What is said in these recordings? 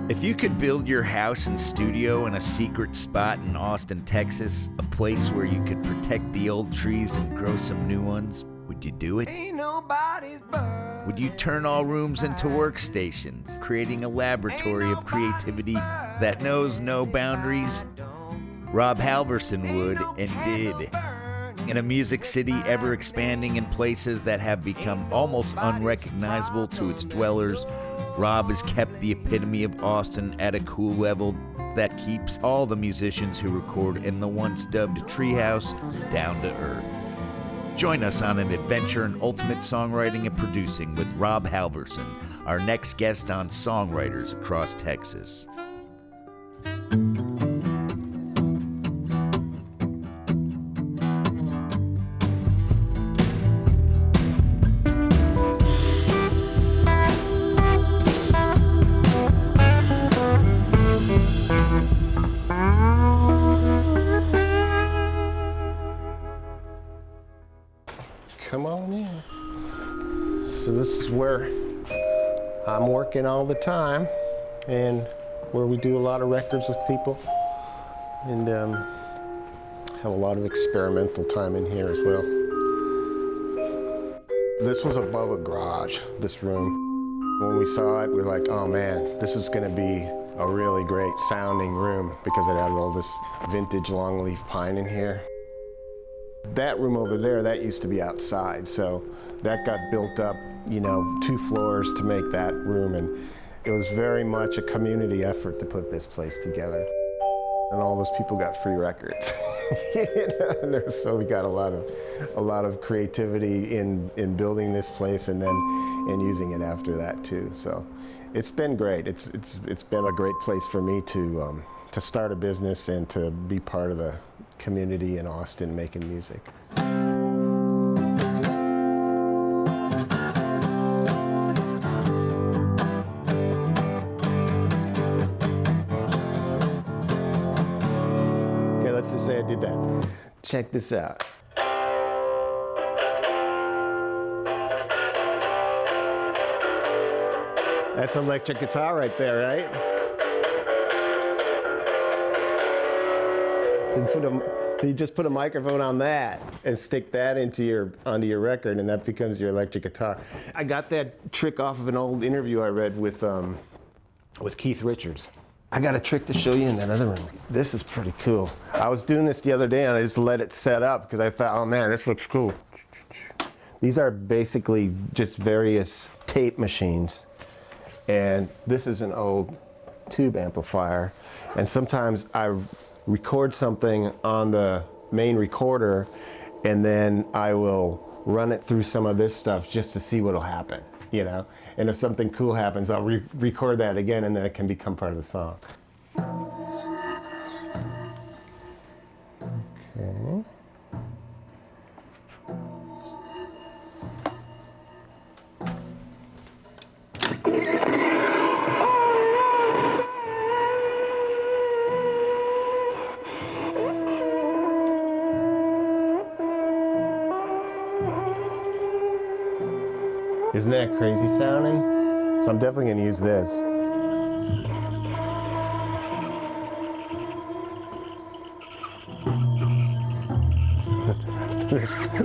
If you could build your house and studio in a secret spot in Austin, Texas, a place where you could protect the old trees and grow some new ones, would you do it? Would you turn all rooms into workstations, creating a laboratory of creativity that knows no boundaries? Rob Halverson would and did. In a music city ever expanding in places that have become almost unrecognizable to its dwellers, Rob has kept the epitome of Austin at a cool level that keeps all the musicians who record in the once dubbed Treehouse down to earth. Join us on an adventure in ultimate songwriting and producing with Rob Halverson, our next guest on Songwriters Across Texas. Come on in. So this is where I'm working all the time and where we do a lot of records with people and have a lot of experimental time in here as well. This was above a garage, this room. When we saw it, we were like, oh man, this is gonna be a really great sounding room because it had all this vintage longleaf pine in here. That room over there, that used to be outside, so that got built up, 2 floors to make that room, and it was very much a community effort to put this place together. And all those people got free records. So we got a lot of creativity in building this place and using it after that too. So it's been great. It's been a great place for me to start a business and to be part of the community in Austin making music. Okay, let's just say I did that. Check this out. That's electric guitar right there, right? So you just put a microphone on that and stick that onto your record, and that becomes your electric guitar. I got that trick off of an old interview I read with Keith Richards. I got a trick to show you in that other room. This is pretty cool. I was doing this the other day and I just let it set up because I thought, oh man, this looks cool. These are basically just various tape machines, and this is an old tube amplifier, and sometimes I record something on the main recorder and then I will run it through some of this stuff just to see what'll happen, and if something cool happens, I'll record that again and then it can become part of the song. Okay. Isn't that crazy sounding? So I'm definitely going to use this.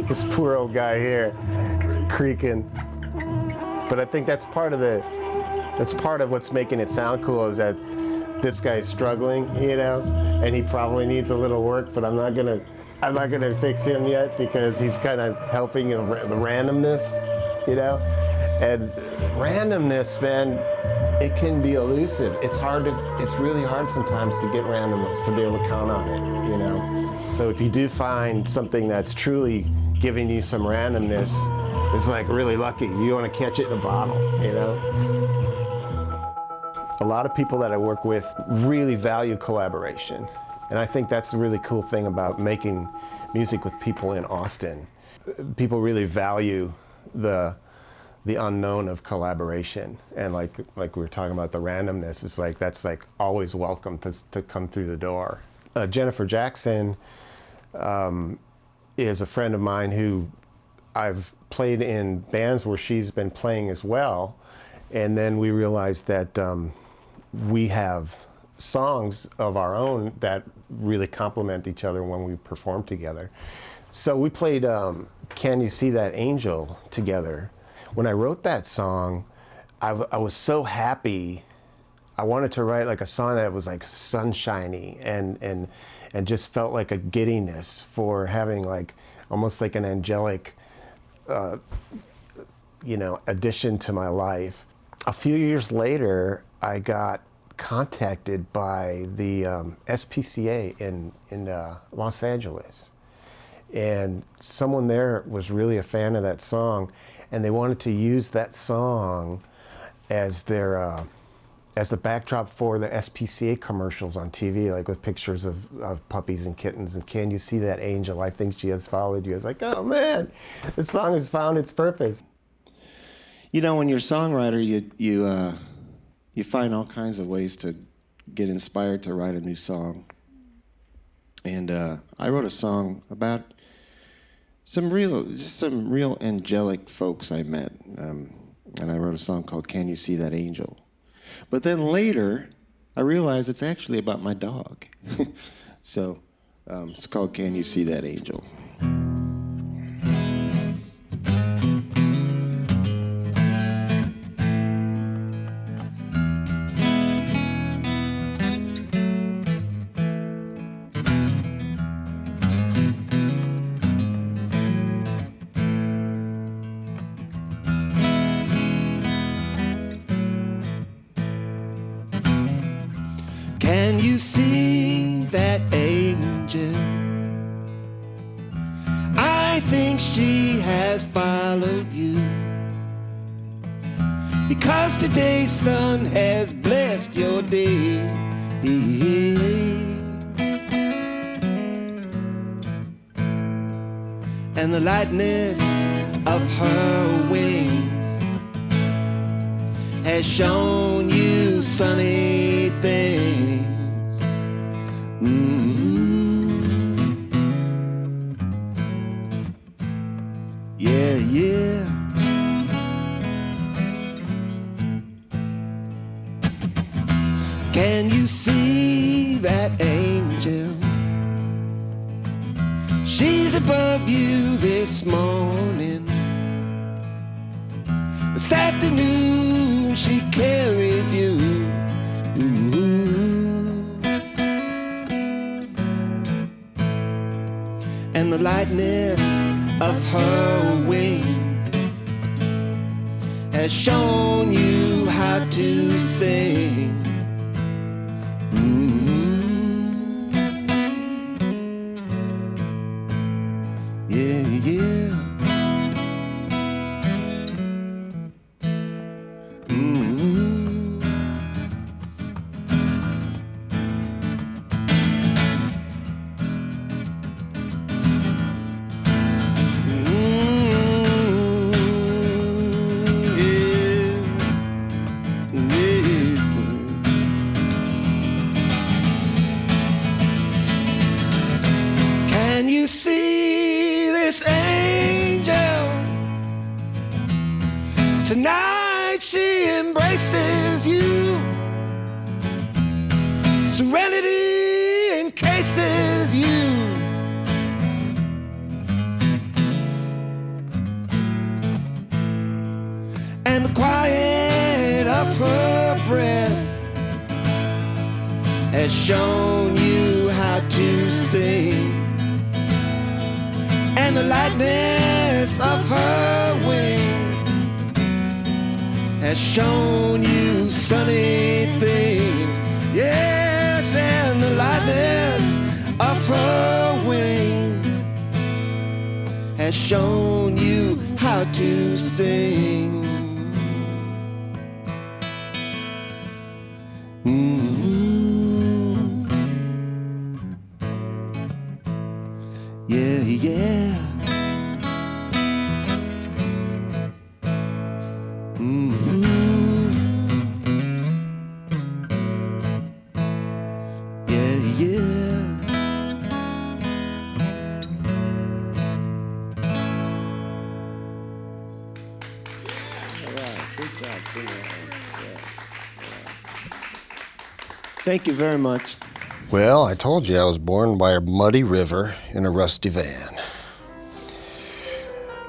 This poor old guy here, creaking. But I think that's part of what's making it sound cool, is that this guy's struggling, and he probably needs a little work, but I'm not gonna fix him yet because he's kind of helping the randomness, And randomness, man, it can be elusive. It's really hard sometimes to get randomness, to be able to count on it, So if you do find something that's truly giving you some randomness, it's like really lucky. You want to catch it in a bottle, A lot of people that I work with really value collaboration. And I think that's the really cool thing about making music with people in Austin. People really value the unknown of collaboration, and like we were talking about the randomness, it's like that's like always welcome to come through the door. Jenifer Jackson is a friend of mine who I've played in bands where she's been playing as well, and then we realized that we have songs of our own that really complement each other when we perform together. So we played Can You See That Angel together. When I wrote that song, I was so happy. I wanted to write like a song that was like sunshiny and just felt like a giddiness for having like almost like an angelic addition to my life. A few years later, I got contacted by the SPCA in Los Angeles, and someone there was really a fan of that song, and they wanted to use that song as their as the backdrop for the SPCA commercials on TV, like with pictures of puppies and kittens, and Can You See That Angel? I think she has followed you. I was like, oh man, this song has found its purpose. You know, when you're a songwriter, you find all kinds of ways to get inspired to write a new song. And I wrote a song about some real angelic folks I met. And I wrote a song called Can You See That Angel? But then later, I realized it's actually about my dog. So it's called Can You See That Angel? Can you see that angel? I think she has followed you, because today's sun has blessed your day. And the lightness of her wings has shown you sunny things. Yeah, yeah. Can you see that angel? She's above you this morning. This afternoon she carries you. And the lightness of her wings has shown you how to sing. Yeah, yeah. Can you see this angel? Tonight she embraces you. Serenity encases you. And the quiet of her breath has shown you how to sing. And the lightness of her wings has shown you sunny things. Yes, and the lightness of her wings has shown you how to sing. Yeah, yeah. Yeah, yeah. All right, good job. Good job. Yeah. Thank you very much. Well, I told you I was born by a muddy river in a rusty van.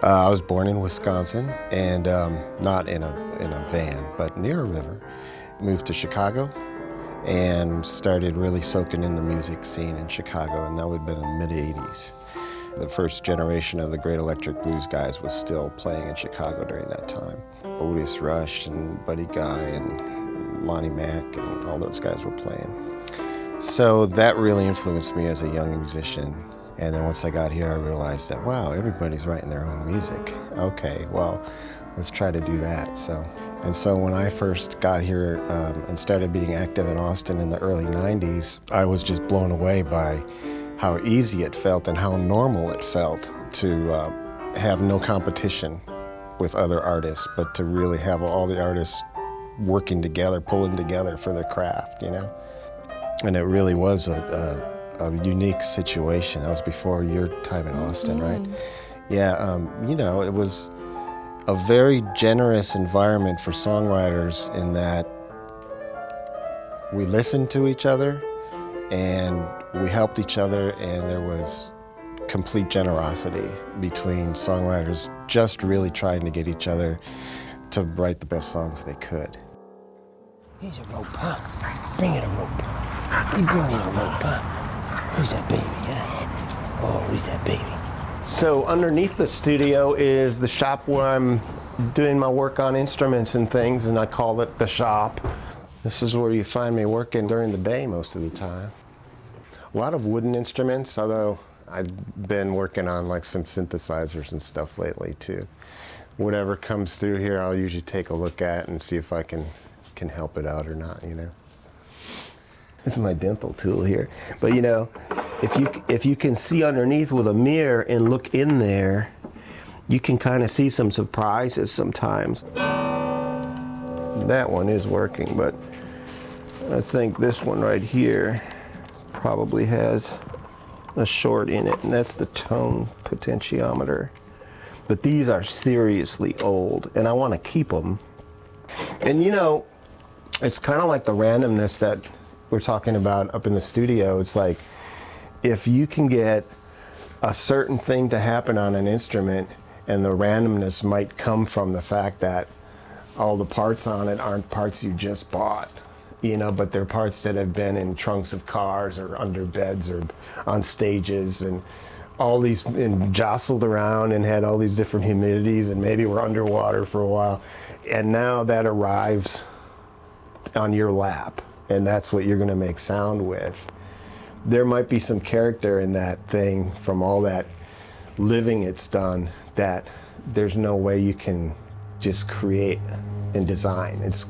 I was born in Wisconsin, and not in a van, but near a river. Moved to Chicago and started really soaking in the music scene in Chicago, and that would have been in the mid-'80s. The first generation of the great electric blues guys was still playing in Chicago during that time. Otis Rush and Buddy Guy and Lonnie Mack and all those guys were playing. So that really influenced me as a young musician. And then once I got here, I realized that, wow, everybody's writing their own music. Okay, well, let's try to do that. So when I first got here and started being active in Austin in the early 90s, I was just blown away by how easy it felt and how normal it felt to have no competition with other artists, but to really have all the artists working together, pulling together for their craft, you know? And it really was a unique situation. That was before your time in Austin, right? Yeah, you know, it was a very generous environment for songwriters in that we listened to each other and we helped each other, and there was complete generosity between songwriters just really trying to get each other to write the best songs they could. Here's a rope, huh? Bring it a rope. You bring me a rope, huh? Who's that baby, huh? Oh, who's that baby? So underneath the studio is the shop where I'm doing my work on instruments and things, and I call it the shop. This is where you find me working during the day most of the time. A lot of wooden instruments, although I've been working on like some synthesizers and stuff lately too. Whatever comes through here, I'll usually take a look at and see if I can help it out or not, you know. This is my dental tool here, but you know, if you can see underneath with a mirror and look in there, you can kind of see some surprises sometimes. That one is working, but I think this one right here probably has a short in it, and that's the tone potentiometer. But these are seriously old, and I want to keep them. And you know, it's kind of like the randomness that we're talking about up in the studio. It's like, if you can get a certain thing to happen on an instrument, and the randomness might come from the fact that all the parts on it aren't parts you just bought, you know, but they're parts that have been in trunks of cars or under beds or on stages, and all these and jostled around and had all these different humidities, and maybe were underwater for a while, and now that arrives on your lap, and that's what you're going to make sound with. There might be some character in that thing from all that living it's done that there's no way you can just create and design. It's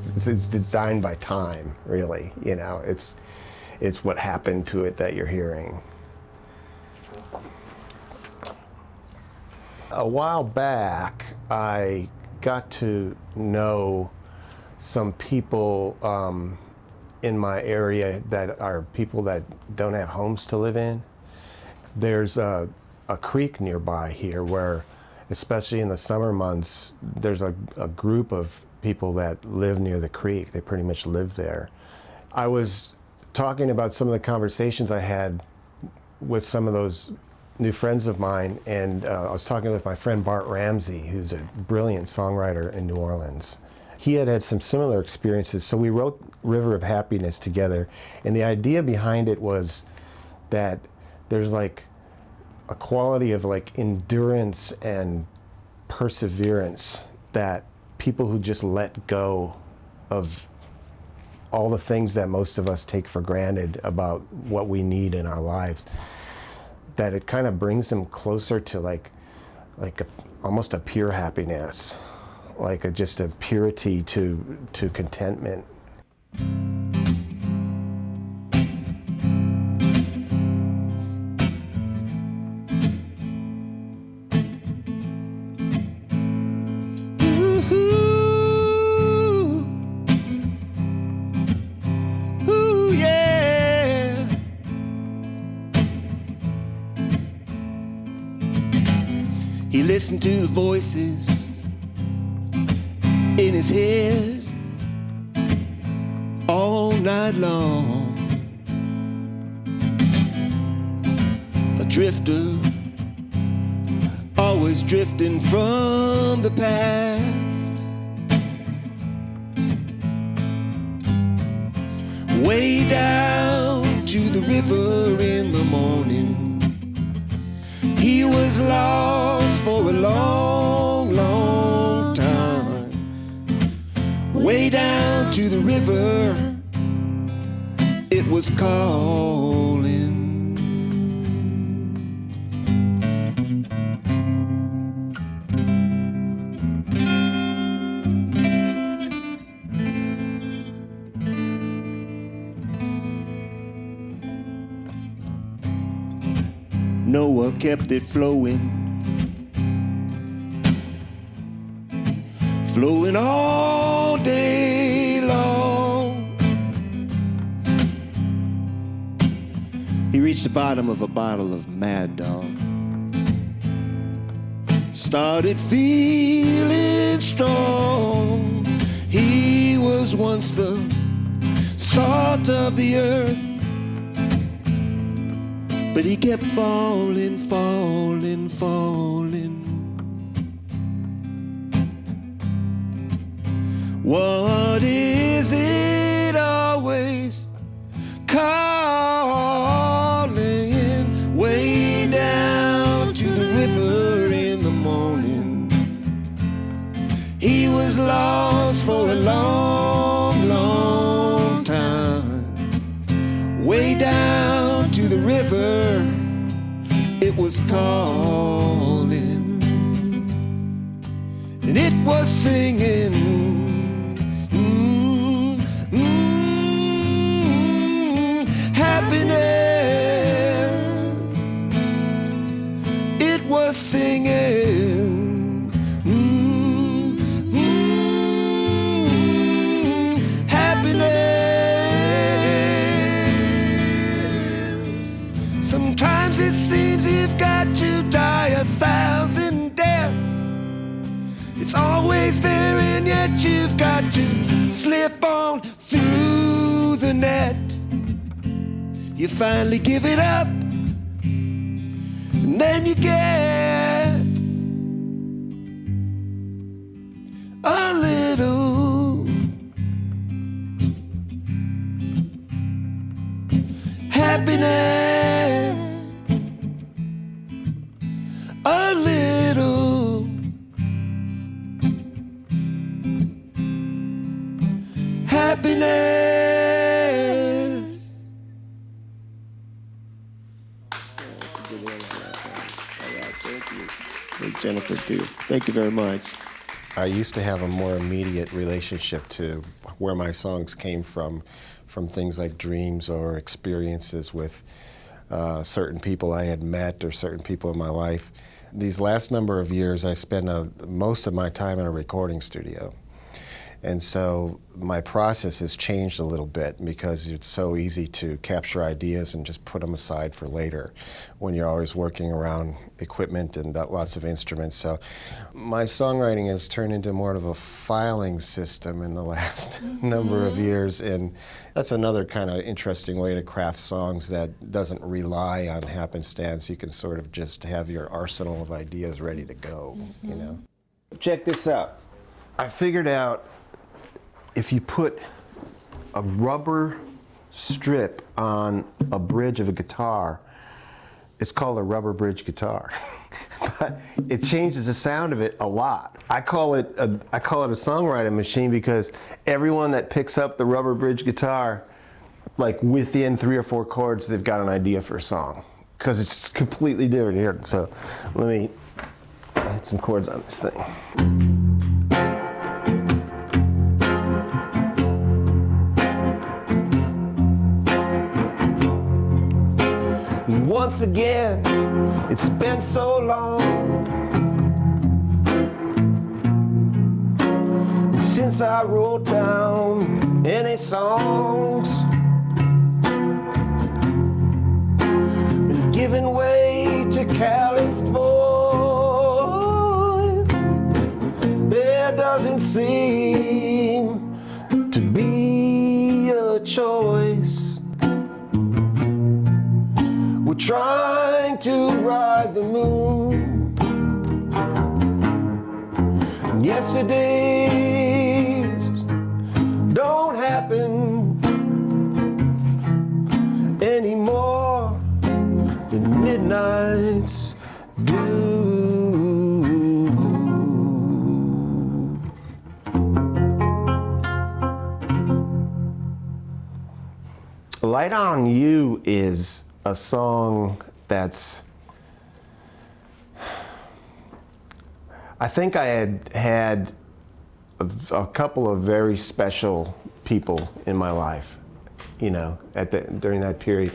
designed by time, really. You know, it's what happened to it that you're hearing. A while back, I got to know some people in my area that are people that don't have homes to live in. There's a creek nearby here where, especially in the summer months, there's a group of people that live near the creek. They pretty much live there. I was talking about some of the conversations I had with some of those new friends of mine, and I was talking with my friend Bart Ramsey, who's a brilliant songwriter in New Orleans. He had some similar experiences, so we wrote River of Happiness together, and the idea behind it was that there's like a quality of like endurance and perseverance that people who just let go of all the things that most of us take for granted about what we need in our lives, that it kind of brings them closer to almost a pure happiness, just a purity to contentment. He listened to the voices in his head all night long. drifter, always drifting from the past. Way down to the river in the morning, he was lost for a long, long time. Way down to the river, it was calling. Noah kept it flowing, flowing all day long. He reached the bottom of a bottle of Mad Dog, started feeling strong. He was once the salt of the earth, but he kept falling, falling, falling. What is it always calling? Way down to the river in the morning, he was lost for a long, long time. Way down to the river, it was calling, and it was singing. Happiness, it was singing. Happiness. Sometimes it seems you've got to die 1,000 deaths. It's always there, and yet you've got to slip on through the net. You finally give it up, and then you get a little happiness, a little happiness. Jenifer, too. Thank you very much. I used to have a more immediate relationship to where my songs came from things like dreams or experiences with certain people I had met or certain people in my life. These last number of years, I spent most of my time in a recording studio. And so my process has changed a little bit because it's so easy to capture ideas and just put them aside for later when you're always working around equipment and lots of instruments. So my songwriting has turned into more of a filing system in the last number of years, and that's another kind of interesting way to craft songs that doesn't rely on happenstance. You can sort of just have your arsenal of ideas ready to go, you know. Check this out. I figured out if you put a rubber strip on a bridge of a guitar, it's called a rubber bridge guitar. But it changes the sound of it a lot. I call it a songwriting machine because everyone that picks up the rubber bridge guitar, like within 3 or 4 chords, they've got an idea for a song because it's completely different here. So let me hit some chords on this thing. Once again, it's been so long since I wrote down any songs, been giving way to calloused voice. There doesn't seem to be a choice. We're trying trying to ride the moon. And yesterdays don't happen anymore than midnights do. Light on You is a song that's, I think I had a couple of very special people in my life, you know, during that period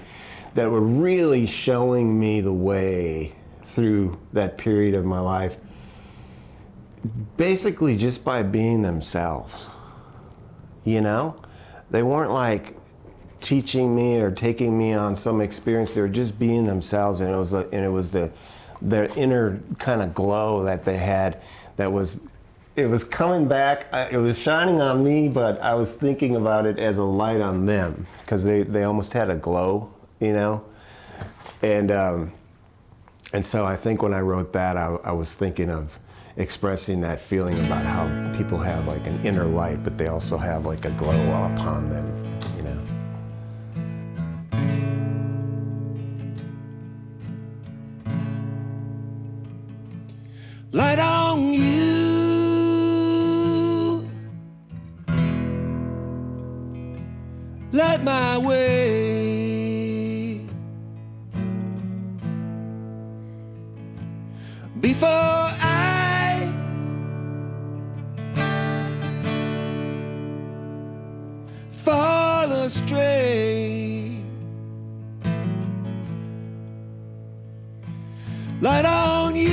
that were really showing me the way through that period of my life, basically just by being themselves, you know? They weren't like teaching me or taking me on some experience. They were just being themselves, and it was their inner kind of glow that they had. It was coming back. It was shining on me, but I was thinking about it as a light on them because they almost had a glow, you know. And so I think when I wrote that, I was thinking of expressing that feeling about how people have like an inner light, but they also have like a glow upon them, you know. Light on you, light my way. Before I fall astray, light on you,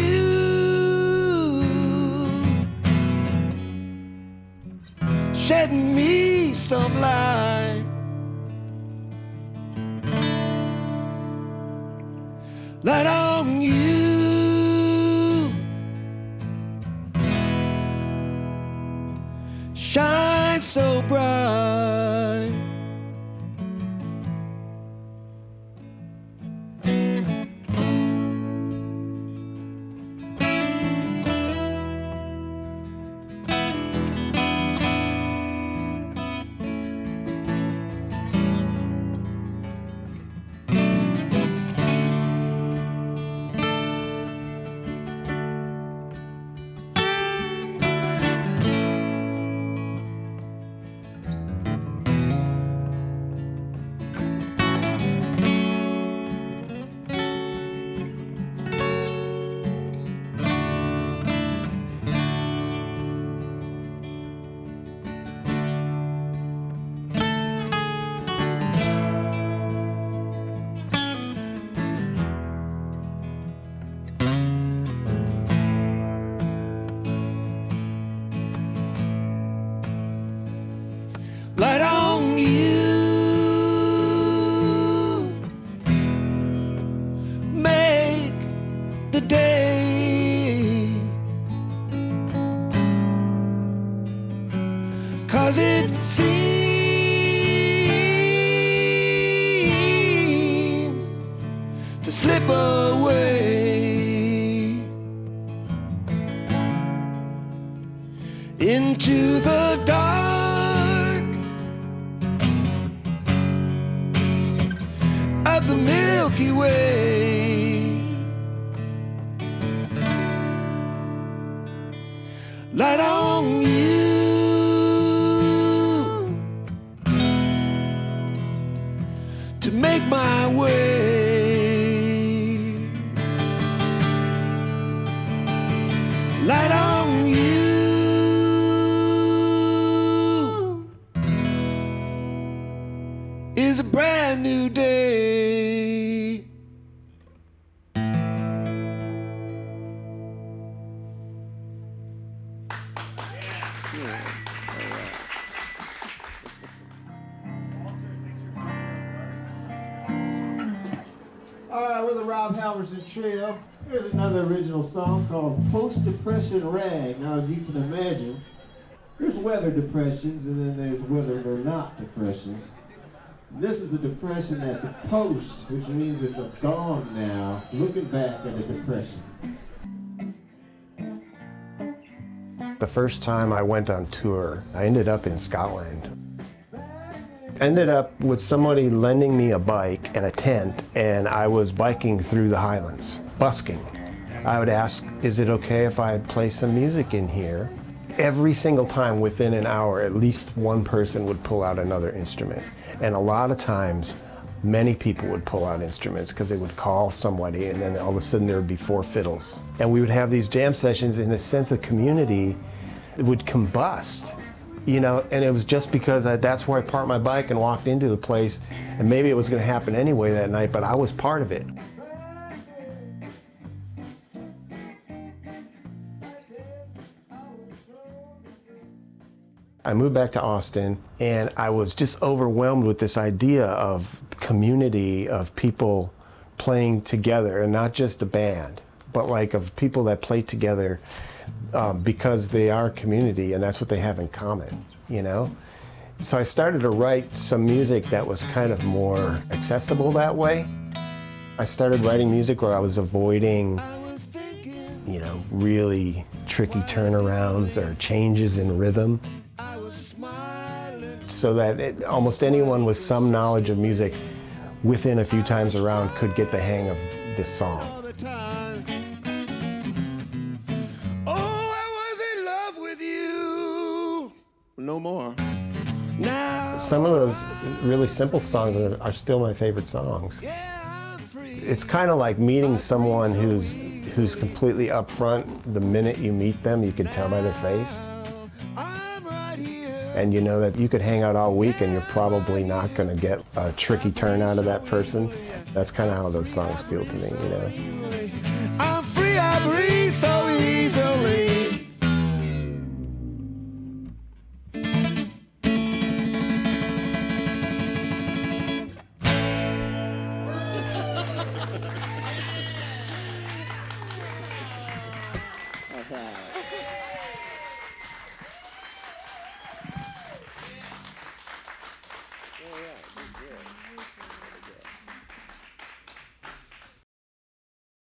shed me some light. Light on you, shine so bright. Light on you, make the day, 'cause it seems to slip away into the dark of the Milky Way. Light on you to make my way. Light on you is a brand new day. All right, we're the Rob Halverson Trio. Here's another original song called Post-Depression Rag. Now, as you can imagine, there's weather depressions and then there's whether they're not depressions. This is a depression that's a post, which means it's a gone now, looking back at a depression. The first time I went on tour, I ended up in Scotland. Ended up with somebody lending me a bike and a tent, and I was biking through the Highlands, busking. I would ask, is it okay if I play some music in here? Every single time within an hour, at least one person would pull out another instrument. And a lot of times, many people would pull out instruments because they would call somebody and then all of a sudden there would be 4 fiddles. And we would have these jam sessions in a sense of community. It would combust, you know, and it was just because that's where I parked my bike and walked into the place, and maybe it was going to happen anyway that night, but I was part of it. I moved back to Austin, and I was just overwhelmed with this idea of community, of people playing together, and not just a band, but like of people that play together because they are community, and that's what they have in common, you know? So I started to write some music that was kind of more accessible that way. I started writing music where I was avoiding, you know, really tricky turnarounds or changes in rhythm, so that almost anyone with some knowledge of music within a few times around could get the hang of this song. Oh, I was in love with you. No more. Now. Some of those really simple songs are still my favorite songs. It's kind of like meeting someone who's completely upfront. The minute you meet them, you can tell by their face. And you know that you could hang out all week and you're probably not going to get a tricky turn out of that person. That's kind of how those songs feel to me, you know. I'm free, I breathe.